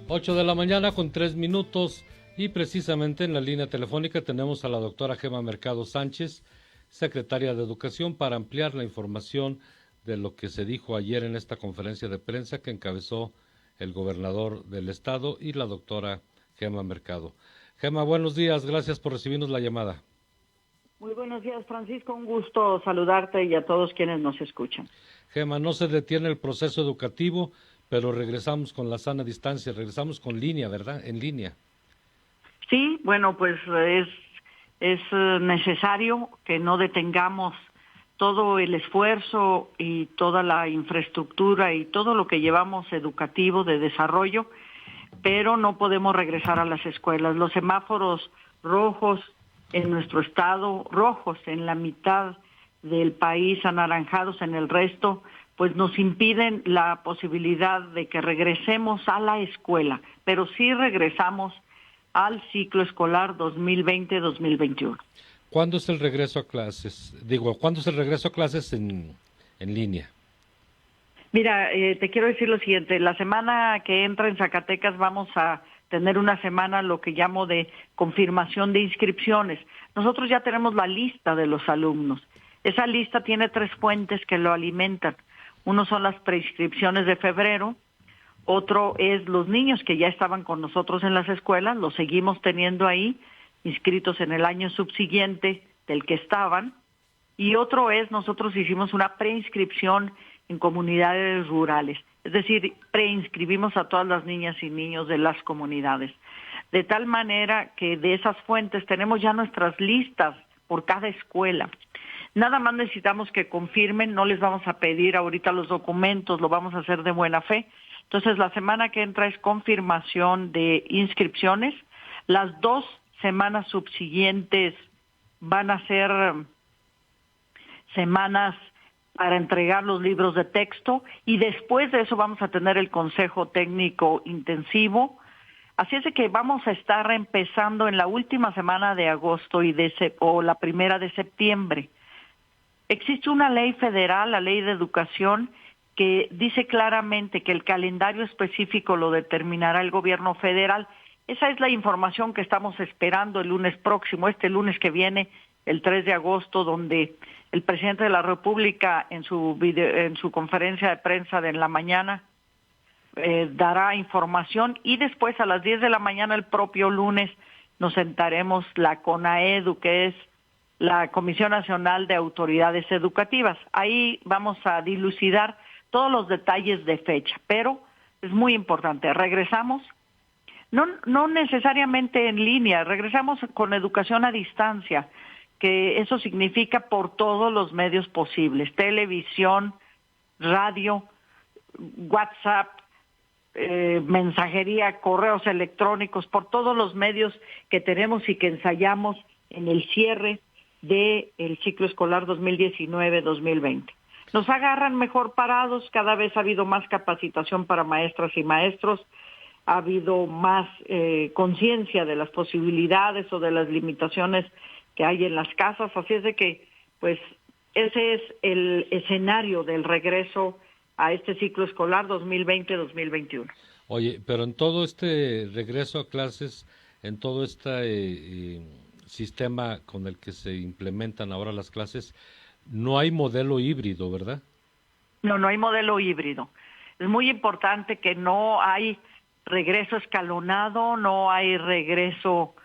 8 de la mañana con 3 minutos y precisamente en la línea telefónica tenemos a la doctora Gema Mercado Sánchez, secretaria de Educación, para ampliar la información de lo que se dijo ayer en esta conferencia de prensa que encabezó el gobernador del estado y la doctora Gema Mercado. Gema, buenos días, gracias por recibirnos la llamada. Muy buenos días, Francisco, un gusto saludarte y a todos quienes nos escuchan. Gema, no se detiene el proceso educativo, pero regresamos con la sana distancia, regresamos con línea, ¿verdad? En línea. Sí, bueno, pues es necesario que no detengamos todo el esfuerzo y toda la infraestructura y todo lo que llevamos educativo de desarrollo, pero no podemos regresar a las escuelas. Los semáforos rojos en nuestro estado, rojos en la mitad del país, anaranjados en el resto, pues nos impiden la posibilidad de que regresemos a la escuela, pero sí regresamos al ciclo escolar 2020-2021. ¿Cuándo es el regreso a clases? ¿Cuándo es el regreso a clases en línea? Mira, te quiero decir lo siguiente, la semana que entra en Zacatecas vamos a tener una semana lo que llamo de confirmación de inscripciones. Nosotros ya tenemos la lista de los alumnos. Esa lista tiene 3 fuentes que lo alimentan. Uno son las preinscripciones de febrero, otro es los niños que ya estaban con nosotros en las escuelas, los seguimos teniendo ahí, inscritos en el año subsiguiente del que estaban, y otro es, nosotros hicimos una preinscripción en comunidades rurales, es decir, preinscribimos a todas las niñas y niños de las comunidades, de tal manera que de esas fuentes tenemos ya nuestras listas por cada escuela. Nada más necesitamos que confirmen, no les vamos a pedir ahorita los documentos, lo vamos a hacer de buena fe. Entonces, la semana que entra es confirmación de inscripciones. Las 2 semanas subsiguientes van a ser semanas para entregar los libros de texto y después de eso vamos a tener el consejo técnico intensivo. Así es de que vamos a estar empezando en la última semana de agosto o la primera de septiembre. Existe una ley federal, la Ley de Educación, que dice claramente que el calendario específico lo determinará el gobierno federal. Esa es la información que estamos esperando el lunes próximo, este lunes que viene, el 3 de agosto, donde el presidente de la República en su conferencia de prensa de en la mañana dará información y después a las 10 de la mañana el propio lunes nos sentaremos la CONAEDU, que es la Comisión Nacional de Autoridades Educativas. Ahí vamos a dilucidar todos los detalles de fecha, pero es muy importante, regresamos, no necesariamente en línea, regresamos con educación a distancia, que eso significa por todos los medios posibles, televisión, radio, WhatsApp, mensajería, correos electrónicos, por todos los medios que tenemos y que ensayamos en el cierre del ciclo escolar 2019-2020. Nos agarran mejor parados, cada vez ha habido más capacitación para maestras y maestros, ha habido más conciencia de las posibilidades o de las limitaciones que hay en las casas, así es de que, pues, ese es el escenario del regreso a este ciclo escolar 2020-2021. Oye, pero en todo este regreso a clases, en todo este sistema con el que se implementan ahora las clases, no hay modelo híbrido, ¿verdad? No hay modelo híbrido. Es muy importante que no hay regreso escalonado, no hay regreso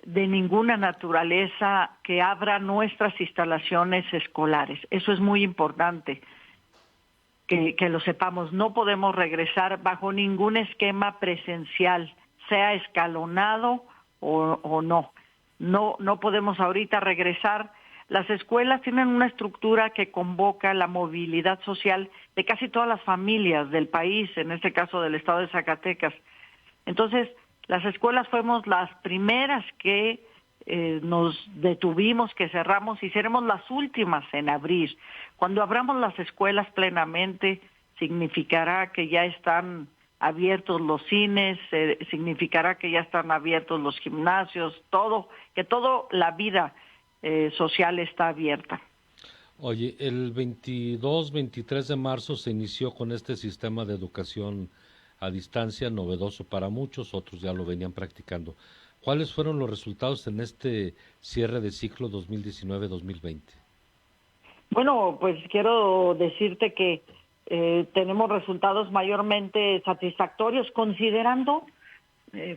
de ninguna naturaleza que abra nuestras instalaciones escolares. Eso es muy importante que lo sepamos. No podemos regresar bajo ningún esquema presencial, sea escalonado o no. No podemos ahorita regresar. Las escuelas tienen una estructura que convoca la movilidad social de casi todas las familias del país, en este caso del estado de Zacatecas. Entonces, las escuelas fuimos las primeras que nos detuvimos, que cerramos y seremos las últimas en abrir. Cuando abramos las escuelas plenamente, significará que ya están abiertos los cines, significará que ya están abiertos los gimnasios, que toda la vida social está abierta. Oye, el 22, 23 de marzo se inició con este sistema de educación a distancia, novedoso para muchos, otros ya lo venían practicando. ¿Cuáles fueron los resultados en este cierre de ciclo 2019-2020? Bueno, pues quiero decirte que tenemos resultados mayormente satisfactorios, considerando,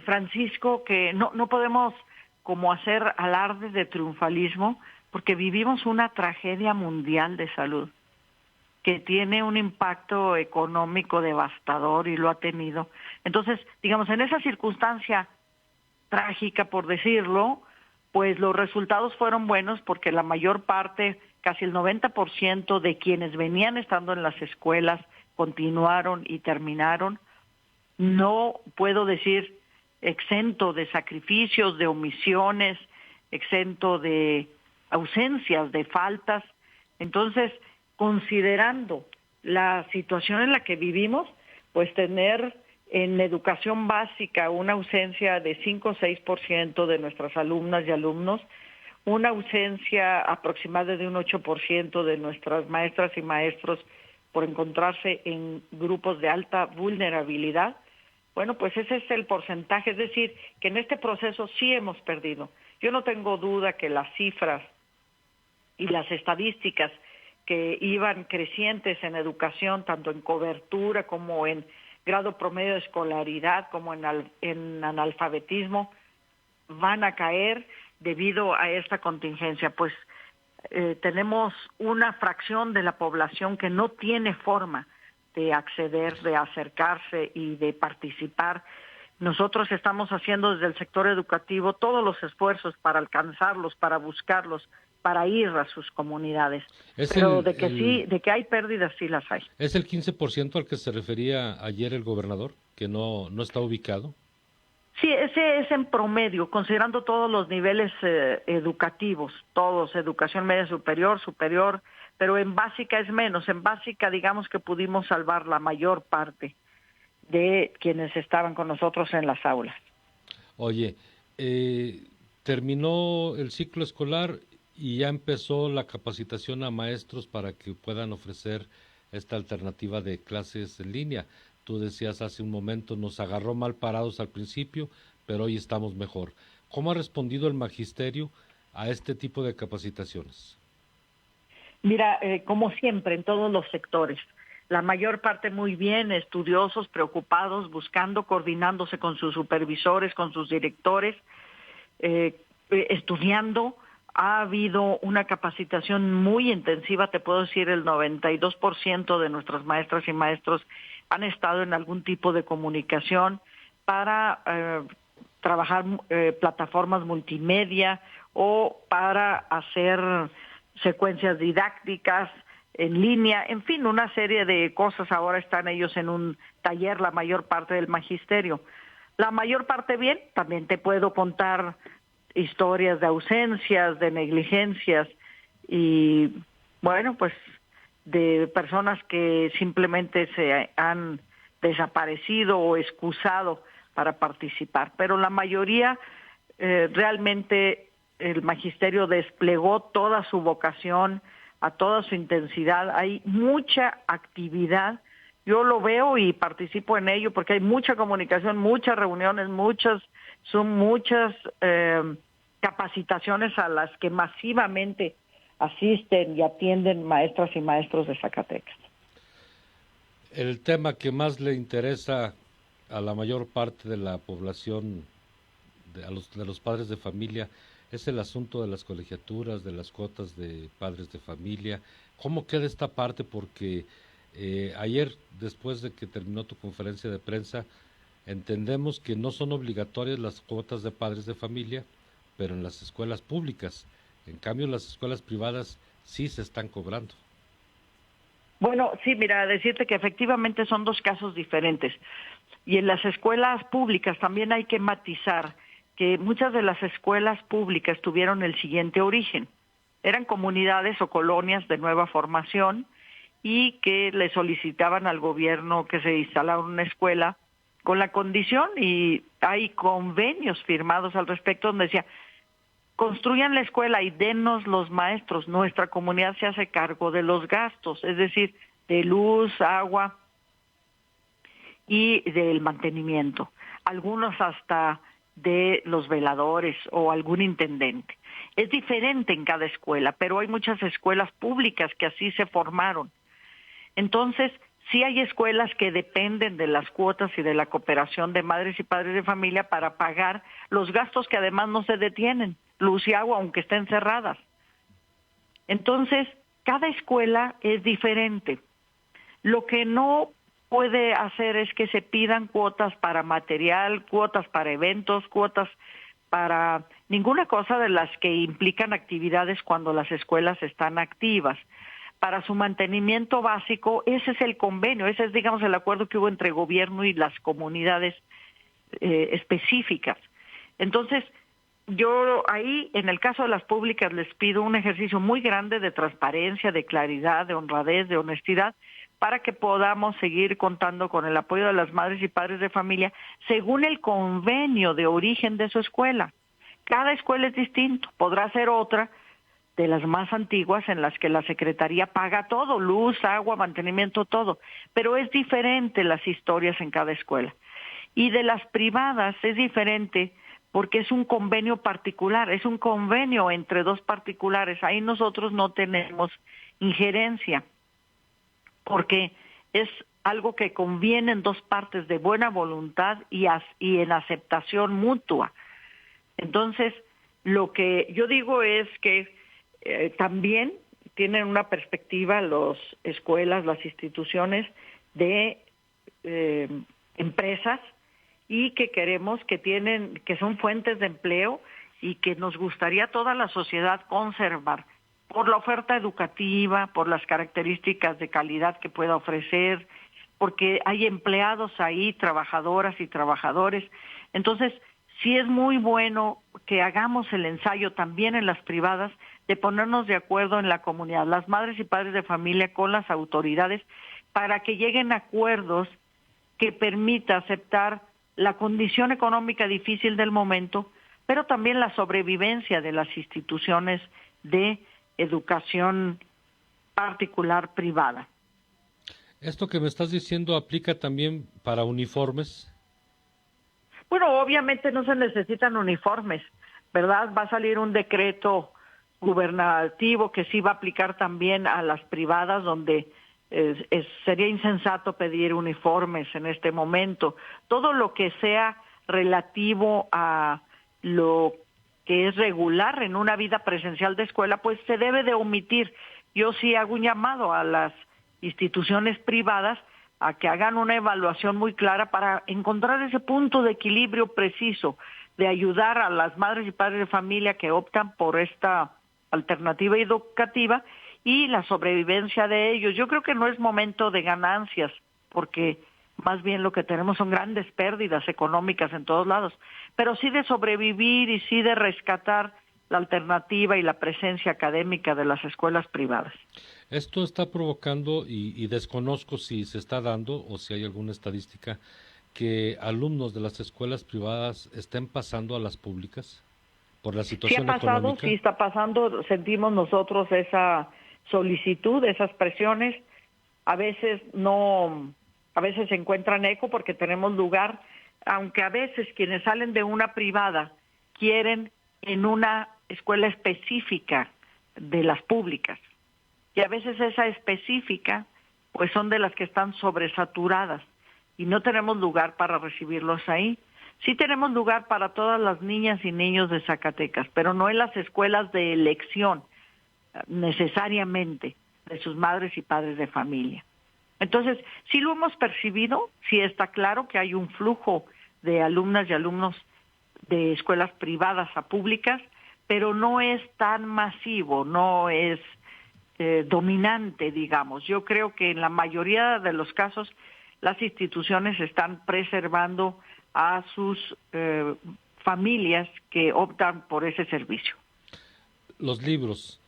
Francisco, que no podemos como hacer alardes de triunfalismo, porque vivimos una tragedia mundial de salud que tiene un impacto económico devastador y lo ha tenido. Entonces, digamos, en esa circunstancia trágica, por decirlo, pues los resultados fueron buenos porque la mayor parte, casi el 90% de quienes venían estando en las escuelas continuaron y terminaron. No puedo decir exento de sacrificios, de omisiones, exento de ausencias, de faltas. Entonces, considerando la situación en la que vivimos, pues tener en educación básica una ausencia de 5 o 6% de nuestras alumnas y alumnos, una ausencia aproximada de un 8% de nuestras maestras y maestros por encontrarse en grupos de alta vulnerabilidad. Bueno, pues ese es el porcentaje, es decir, que en este proceso sí hemos perdido. Yo no tengo duda que las cifras y las estadísticas que iban crecientes en educación, tanto en cobertura como en grado promedio de escolaridad, como en analfabetismo, van a caer debido a esta contingencia. Pues tenemos una fracción de la población que no tiene forma de acceder, de acercarse y de participar. Nosotros estamos haciendo desde el sector educativo todos los esfuerzos para alcanzarlos, para buscarlos, para ir a sus comunidades. Pero de que hay pérdidas, sí las hay. ¿Es el 15% al que se refería ayer el gobernador, que no está ubicado? Sí, ese es en promedio, considerando todos los niveles educativos, todos, educación media superior, pero en básica es menos. En básica, digamos que pudimos salvar la mayor parte de quienes estaban con nosotros en las aulas. Oye, terminó el ciclo escolar y ya empezó la capacitación a maestros para que puedan ofrecer esta alternativa de clases en línea. Tú decías hace un momento, nos agarró mal parados al principio, pero hoy estamos mejor. ¿Cómo ha respondido el magisterio a este tipo de capacitaciones? Mira, como siempre, en todos los sectores, la mayor parte muy bien, estudiosos, preocupados, buscando, coordinándose con sus supervisores, con sus directores, estudiando. Ha habido una capacitación muy intensiva, te puedo decir, el 92% de nuestras maestras y maestros han estado en algún tipo de comunicación para trabajar plataformas multimedia o para hacer secuencias didácticas en línea, en fin, una serie de cosas. Ahora están ellos en un taller, la mayor parte del magisterio. La mayor parte bien, también te puedo contar historias de ausencias, de negligencias y, bueno, pues de personas que simplemente se han desaparecido o excusado para participar. Pero la mayoría, realmente el magisterio desplegó toda su vocación, a toda su intensidad. Hay mucha actividad. Yo lo veo y participo en ello porque hay mucha comunicación, muchas reuniones, muchas capacitaciones a las que masivamente asisten y atienden maestras y maestros de Zacatecas. El tema que más le interesa a la mayor parte de la población, de los padres de familia, es el asunto de las colegiaturas, de las cuotas de padres de familia. ¿Cómo queda esta parte? Porque ayer, después de que terminó tu conferencia de prensa, entendemos que no son obligatorias las cuotas de padres de familia, pero en las escuelas públicas. En cambio, en las escuelas privadas sí se están cobrando. Bueno, sí, mira, decirte que efectivamente son dos casos diferentes. Y en las escuelas públicas también hay que matizar que muchas de las escuelas públicas tuvieron el siguiente origen. Eran comunidades o colonias de nueva formación y que le solicitaban al gobierno que se instalara una escuela con la condición, y hay convenios firmados al respecto donde decía, construyan la escuela y denos los maestros, nuestra comunidad se hace cargo de los gastos, es decir, de luz, agua, y del mantenimiento, algunos hasta de los veladores o algún intendente. Es diferente en cada escuela, pero hay muchas escuelas públicas que así se formaron. Entonces, sí hay escuelas que dependen de las cuotas y de la cooperación de madres y padres de familia para pagar los gastos que además no se detienen, luz y agua, aunque estén cerradas. Entonces, cada escuela es diferente. Lo que no puede hacer es que se pidan cuotas para material, cuotas para eventos, cuotas para ninguna cosa de las que implican actividades cuando las escuelas están activas. Para su mantenimiento básico, ese es el convenio, ese es, digamos, el acuerdo que hubo entre gobierno y las comunidades específicas. Entonces, yo ahí, en el caso de las públicas, les pido un ejercicio muy grande de transparencia, de claridad, de honradez, de honestidad, para que podamos seguir contando con el apoyo de las madres y padres de familia según el convenio de origen de su escuela. Cada escuela es distinto, podrá ser otra de las más antiguas en las que la Secretaría paga todo, luz, agua, mantenimiento, todo, pero es diferente las historias en cada escuela. Y de las privadas es diferente porque es un convenio particular, es un convenio entre dos particulares, ahí nosotros no tenemos injerencia, porque es algo que conviene en dos partes de buena voluntad y en aceptación mutua. Entonces, lo que yo digo es que también tienen una perspectiva las escuelas, las instituciones de empresas y que queremos que son fuentes de empleo y que nos gustaría toda la sociedad conservar por la oferta educativa, por las características de calidad que pueda ofrecer, porque hay empleados ahí, trabajadoras y trabajadores. Entonces, sí es muy bueno que hagamos el ensayo también en las privadas de ponernos de acuerdo en la comunidad, las madres y padres de familia con las autoridades, para que lleguen a acuerdos que permita aceptar la condición económica difícil del momento, pero también la sobrevivencia de las instituciones de educación particular privada. ¿Esto que me estás diciendo aplica también para uniformes? Bueno, obviamente no se necesitan uniformes, ¿verdad? Va a salir un decreto gubernativo que sí va a aplicar también a las privadas, donde sería insensato pedir uniformes en este momento. Todo lo que sea relativo a lo que es regular en una vida presencial de escuela, pues se debe de omitir. Yo sí hago un llamado a las instituciones privadas a que hagan una evaluación muy clara para encontrar ese punto de equilibrio preciso, de ayudar a las madres y padres de familia que optan por esta alternativa educativa y la sobrevivencia de ellos. Yo creo que no es momento de ganancias, porque más bien lo que tenemos son grandes pérdidas económicas en todos lados, pero sí de sobrevivir y sí de rescatar la alternativa y la presencia académica de las escuelas privadas. Esto está provocando, y desconozco si se está dando o si hay alguna estadística, que alumnos de las escuelas privadas estén pasando a las públicas por la situación económica. Sí está pasando, sentimos nosotros esa solicitud, esas presiones, a veces se encuentran eco porque tenemos lugar, aunque a veces quienes salen de una privada quieren en una escuela específica de las públicas, y a veces esa específica pues son de las que están sobresaturadas y no tenemos lugar para recibirlos ahí. Sí tenemos lugar para todas las niñas y niños de Zacatecas, pero no en las escuelas de elección necesariamente de sus madres y padres de familia. Entonces, sí lo hemos percibido, sí está claro que hay un flujo de alumnas y alumnos de escuelas privadas a públicas, pero no es tan masivo, no es dominante, digamos. Yo creo que en la mayoría de los casos las instituciones están preservando a sus familias que optan por ese servicio. Los libros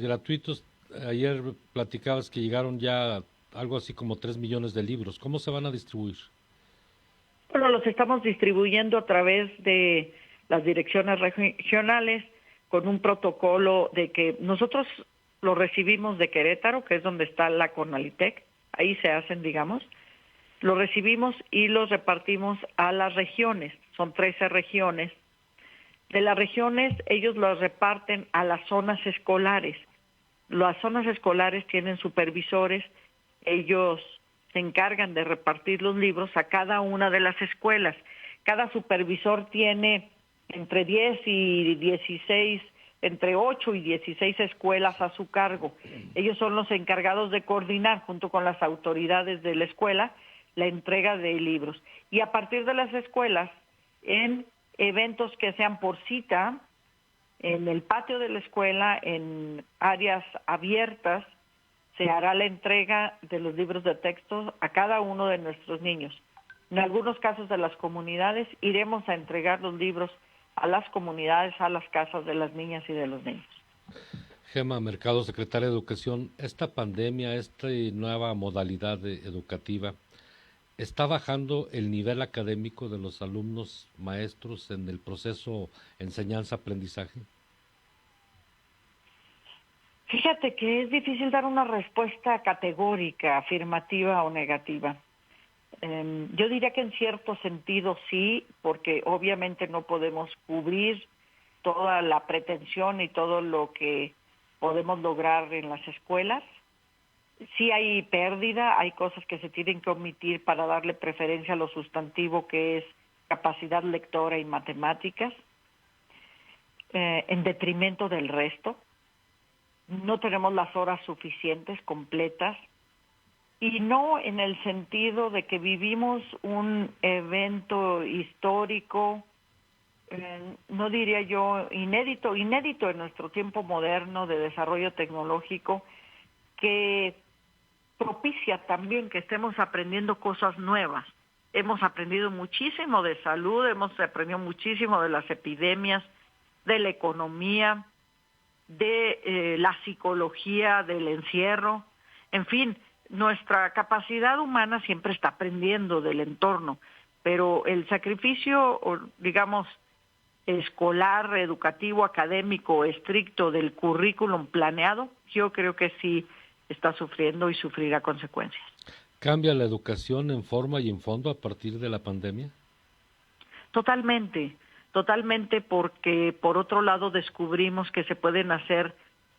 gratuitos, ayer platicabas que llegaron ya algo así como 3 millones de libros. ¿Cómo se van a distribuir? Bueno, los estamos distribuyendo a través de las direcciones regionales con un protocolo de que nosotros lo recibimos de Querétaro, que es donde está la Conalitec, ahí se hacen, digamos, Los recibimos y los repartimos a las regiones, son 13 regiones. De las regiones ellos los reparten a las zonas escolares. Las zonas escolares tienen supervisores, ellos se encargan de repartir los libros a cada una de las escuelas. Cada supervisor tiene entre 10 y 16, entre 8 y 16 escuelas a su cargo. Ellos son los encargados de coordinar junto con las autoridades de la escuela la entrega de libros. Y a partir de las escuelas, en eventos que sean por cita, en el patio de la escuela, en áreas abiertas, se hará la entrega de los libros de texto a cada uno de nuestros niños. En algunos casos de las comunidades iremos a entregar los libros a las comunidades, a las casas de las niñas y de los niños. Gema Mercado, secretaria de Educación, esta pandemia, esta nueva modalidad educativa, ¿está bajando el nivel académico de los alumnos, maestros en el proceso enseñanza-aprendizaje? Fíjate que es difícil dar una respuesta categórica, afirmativa o negativa. Yo diría que en cierto sentido sí, porque obviamente no podemos cubrir toda la pretensión y todo lo que podemos lograr en las escuelas. Sí hay pérdida, hay cosas que se tienen que omitir para darle preferencia a lo sustantivo que es capacidad lectora y matemáticas, en detrimento del resto. No tenemos las horas suficientes, completas, y no en el sentido de que vivimos un evento histórico, no diría yo inédito en nuestro tiempo moderno de desarrollo tecnológico, que propicia también que estemos aprendiendo cosas nuevas. Hemos aprendido muchísimo de salud, hemos aprendido muchísimo de las epidemias, de la economía, de la psicología del encierro, en fin, nuestra capacidad humana siempre está aprendiendo del entorno, pero el sacrificio, digamos, escolar, educativo, académico, estricto del currículum planeado, yo creo que sí está sufriendo y sufrirá consecuencias. ¿Cambia la educación en forma y en fondo a partir de la pandemia? Totalmente, porque por otro lado descubrimos que se pueden hacer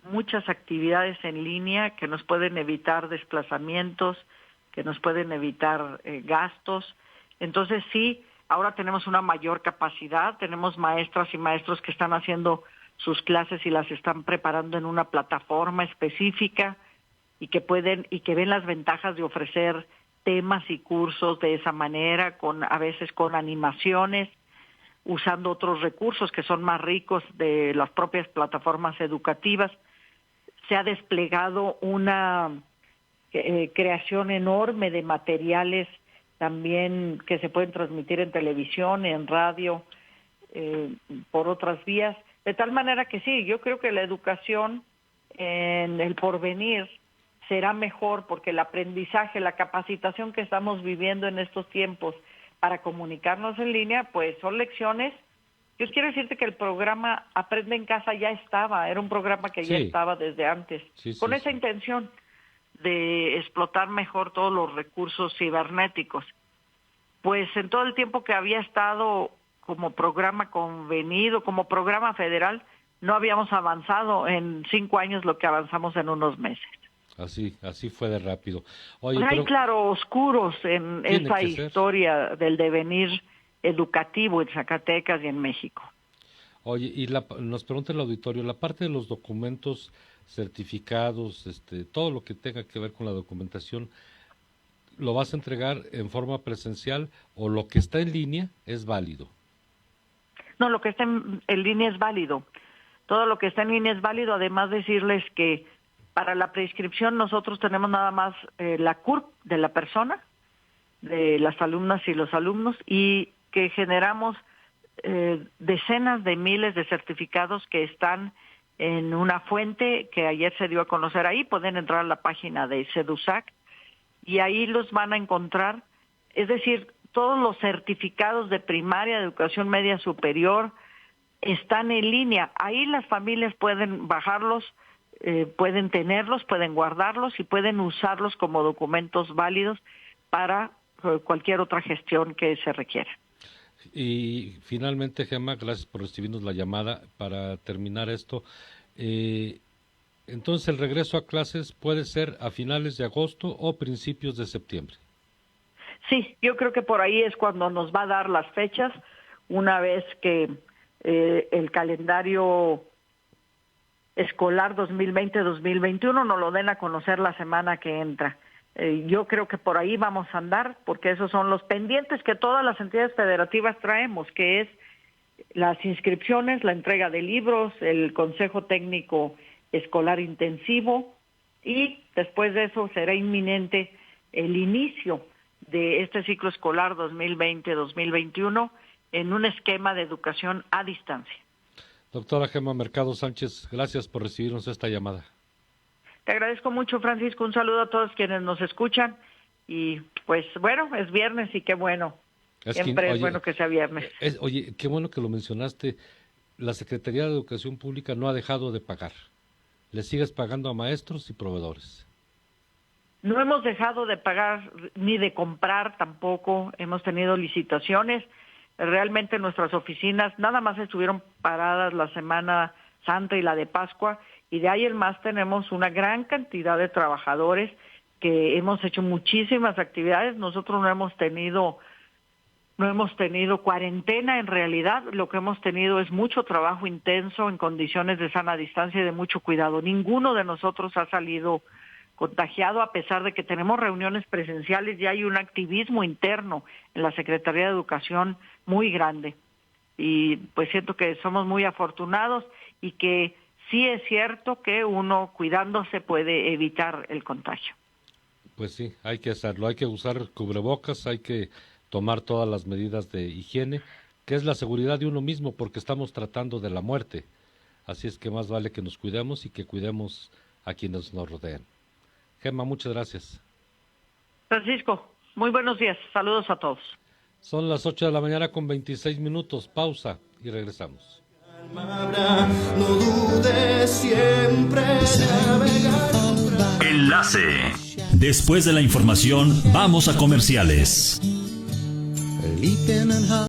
muchas actividades en línea que nos pueden evitar desplazamientos, que nos pueden evitar gastos. Entonces sí, ahora tenemos una mayor capacidad, tenemos maestras y maestros que están haciendo sus clases y las están preparando en una plataforma específica y que ven las ventajas de ofrecer temas y cursos de esa manera, a veces con animaciones, usando otros recursos que son más ricos de las propias plataformas educativas. Se ha desplegado una creación enorme de materiales también que se pueden transmitir en televisión, en radio, por otras vías, de tal manera que sí, yo creo que la educación en el porvenir será mejor porque el aprendizaje, la capacitación que estamos viviendo en estos tiempos para comunicarnos en línea, pues son lecciones. Yo quiero decirte que el programa Aprende en Casa ya estaba, era un programa que ya estaba desde antes, con esa intención de explotar mejor todos los recursos cibernéticos. Pues en todo el tiempo que había estado como programa convenido, como programa federal, no habíamos avanzado en 5 años lo que avanzamos en unos meses. Así fue de rápido. Oye, hay claroscuros en esa historia del devenir educativo en Zacatecas y en México. Oye, y nos pregunta el auditorio, la parte de los documentos certificados, todo lo que tenga que ver con la documentación, ¿lo vas a entregar en forma presencial o lo que está en línea es válido? No, lo que está en línea es válido. Todo lo que está en línea es válido, además decirles que para la preinscripción nosotros tenemos nada más la CURP de la persona, de las alumnas y los alumnos, y que generamos decenas de miles de certificados que están en una fuente que ayer se dio a conocer ahí. Pueden entrar a la página de CEDUSAC y ahí los van a encontrar, es decir, todos los certificados de primaria, de educación media superior, están en línea. Ahí las familias pueden bajarlos, pueden tenerlos, pueden guardarlos y pueden usarlos como documentos válidos para cualquier otra gestión que se requiera. Y finalmente, Gema, gracias por recibirnos la llamada. Para terminar esto, entonces el regreso a clases puede ser a finales de agosto o principios de septiembre. Sí, yo creo que por ahí es cuando nos va a dar las fechas, una vez que el calendario escolar 2020-2021 nos lo den a conocer la semana que entra. Yo creo que por ahí vamos a andar, porque esos son los pendientes que todas las entidades federativas traemos, que es las inscripciones, la entrega de libros, el Consejo Técnico Escolar Intensivo, y después de eso será inminente el inicio de este ciclo escolar 2020-2021 en un esquema de educación a distancia. Doctora Gema Mercado Sánchez, gracias por recibirnos esta llamada. Te agradezco mucho, Francisco. Un saludo a todos quienes nos escuchan. Y pues bueno, es viernes y qué bueno. Siempre es bueno que sea viernes. Oye, qué bueno que lo mencionaste. La Secretaría de Educación Pública no ha dejado de pagar. Le sigues pagando a maestros y proveedores. No hemos dejado de pagar ni de comprar tampoco. Hemos tenido licitaciones. Realmente nuestras oficinas nada más estuvieron paradas la Semana Santa y la de Pascua, y de ahí en más tenemos una gran cantidad de trabajadores que hemos hecho muchísimas actividades. Nosotros no hemos tenido cuarentena en realidad, lo que hemos tenido es mucho trabajo intenso en condiciones de sana distancia y de mucho cuidado. Ninguno de nosotros ha salido contagiado, a pesar de que tenemos reuniones presenciales y hay un activismo interno en la Secretaría de Educación muy grande. Y pues siento que somos muy afortunados y que sí es cierto que uno cuidándose puede evitar el contagio. Pues sí, hay que hacerlo, hay que usar cubrebocas, hay que tomar todas las medidas de higiene, que es la seguridad de uno mismo, porque estamos tratando de la muerte. Así es que más vale que nos cuidemos y que cuidemos a quienes nos rodean. Gema, muchas gracias. Francisco, muy buenos días. Saludos a todos. Son las 8 de la mañana con 26 minutos. Pausa y regresamos. No dudes siempre navegar. Enlace. Después de la información, vamos a comerciales.